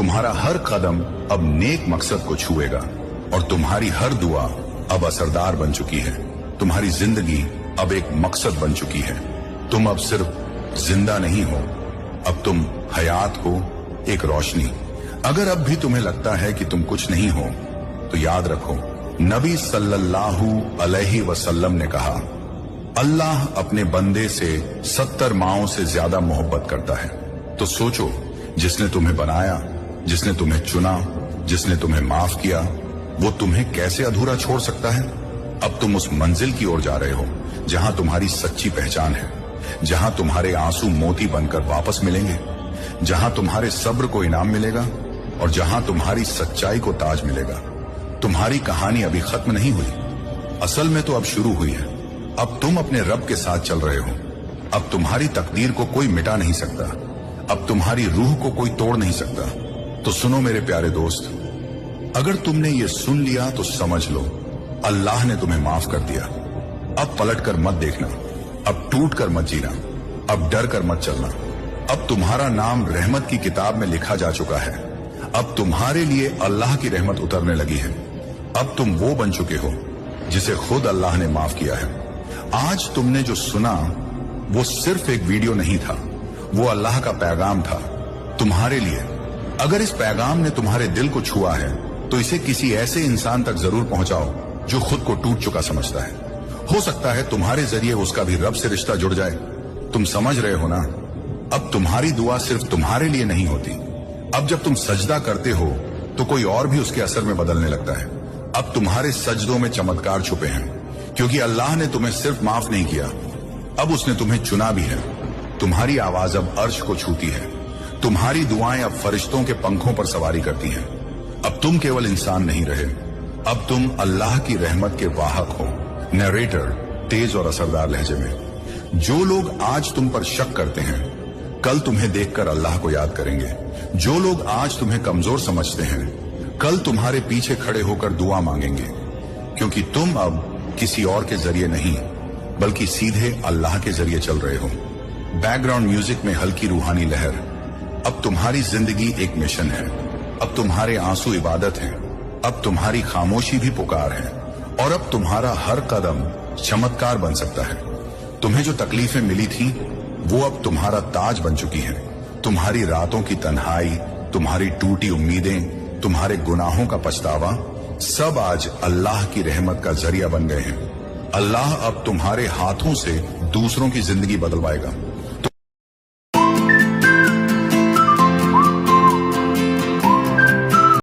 तुम्हारा हर कदम अब नेक मकसद को छुएगा और तुम्हारी हर दुआ अब असरदार बन चुकी है। तुम्हारी जिंदगी अब एक मकसद बन चुकी है। तुम अब सिर्फ जिंदा नहीं हो, अब तुम हयात हो, एक रोशनी। अगर अब भी तुम्हें लगता है कि तुम कुछ नहीं हो, तो याद रखो, नबी सल्लल्लाहु अलैहि वसल्लम ने कहा, अल्लाह अपने बंदे से 70 माओं से ज्यादा मोहब्बत करता है। तो सोचो, जिसने तुम्हें बनाया, जिसने तुम्हें चुना, जिसने तुम्हें माफ किया, वो तुम्हें कैसे अधूरा छोड़ सकता है। अब तुम उस मंजिल की ओर जा रहे हो जहां तुम्हारी सच्ची पहचान है, जहां तुम्हारे आंसू मोती बनकर वापस मिलेंगे, जहां तुम्हारे सब्र को इनाम मिलेगा और जहां तुम्हारी सच्चाई को ताज मिलेगा। तुम्हारी कहानी अभी खत्म नहीं हुई, असल में तो अब शुरू हुई है। अब तुम अपने रब के साथ चल रहे हो। अब तुम्हारी तकदीर को कोई मिटा नहीं सकता, अब तुम्हारी रूह को कोई तोड़ नहीं सकता। तो सुनो मेरे प्यारे दोस्त, अगर तुमने ये सुन लिया तो समझ लो, अल्लाह ने तुम्हें माफ कर दिया। अब पलट कर मत देखना, अब टूट कर मत जीना, अब डर कर मत चलना। अब तुम्हारा नाम रहमत की किताब में लिखा जा चुका है। अब तुम्हारे लिए अल्लाह की रहमत उतरने लगी है। अब तुम वो बन चुके हो जिसे खुद अल्लाह ने माफ किया है। आज तुमने जो सुना वो सिर्फ एक वीडियो नहीं था, वो अल्लाह का पैगाम था तुम्हारे लिए। अगर इस पैगाम ने तुम्हारे दिल को छुआ है तो इसे किसी ऐसे इंसान तक जरूर पहुंचाओ जो खुद को टूट चुका समझता है। हो सकता है तुम्हारे जरिए उसका भी रब से रिश्ता जुड़ जाए। तुम समझ रहे हो ना, अब तुम्हारी दुआ सिर्फ तुम्हारे लिए नहीं होती। अब जब तुम सजदा करते हो तो कोई और भी उसके असर में बदलने लगता है। अब तुम्हारे सजदों में चमत्कार छुपे हैं, क्योंकि अल्लाह ने तुम्हें सिर्फ माफ नहीं किया, अब उसने तुम्हें चुना भी है। तुम्हारी आवाज अब अर्श को छूती है, तुम्हारी दुआएं अब फरिश्तों के पंखों पर सवारी करती हैं। अब तुम केवल इंसान नहीं रहे, अब तुम अल्लाह की रहमत के वाहक हो। नरेटर तेज और असरदार लहजे में। जो लोग आज तुम पर शक करते हैं, कल तुम्हें देखकर अल्लाह को याद करेंगे। जो लोग आज तुम्हें कमजोर समझते हैं, कल तुम्हारे पीछे खड़े होकर दुआ मांगेंगे, क्योंकि तुम अब किसी और के जरिए नहीं बल्कि सीधे अल्लाह के जरिए चल रहे हो। बैकग्राउंड म्यूजिक में हल्की रूहानी लहर। अब तुम्हारी जिंदगी एक मिशन है, अब तुम्हारे आंसू इबादत हैं, अब तुम्हारी खामोशी भी पुकार है, और अब तुम्हारा हर कदम चमत्कार बन सकता है। तुम्हें जो तकलीफें मिली थी वो अब तुम्हारा ताज बन चुकी है। तुम्हारी रातों की तन्हाई, तुम्हारी टूटी उम्मीदें, तुम्हारे गुनाहों का पछतावा, सब आज अल्लाह की रहमत का जरिया बन गए हैं। अल्लाह अब तुम्हारे हाथों से दूसरों की जिंदगी बदलवाएगा।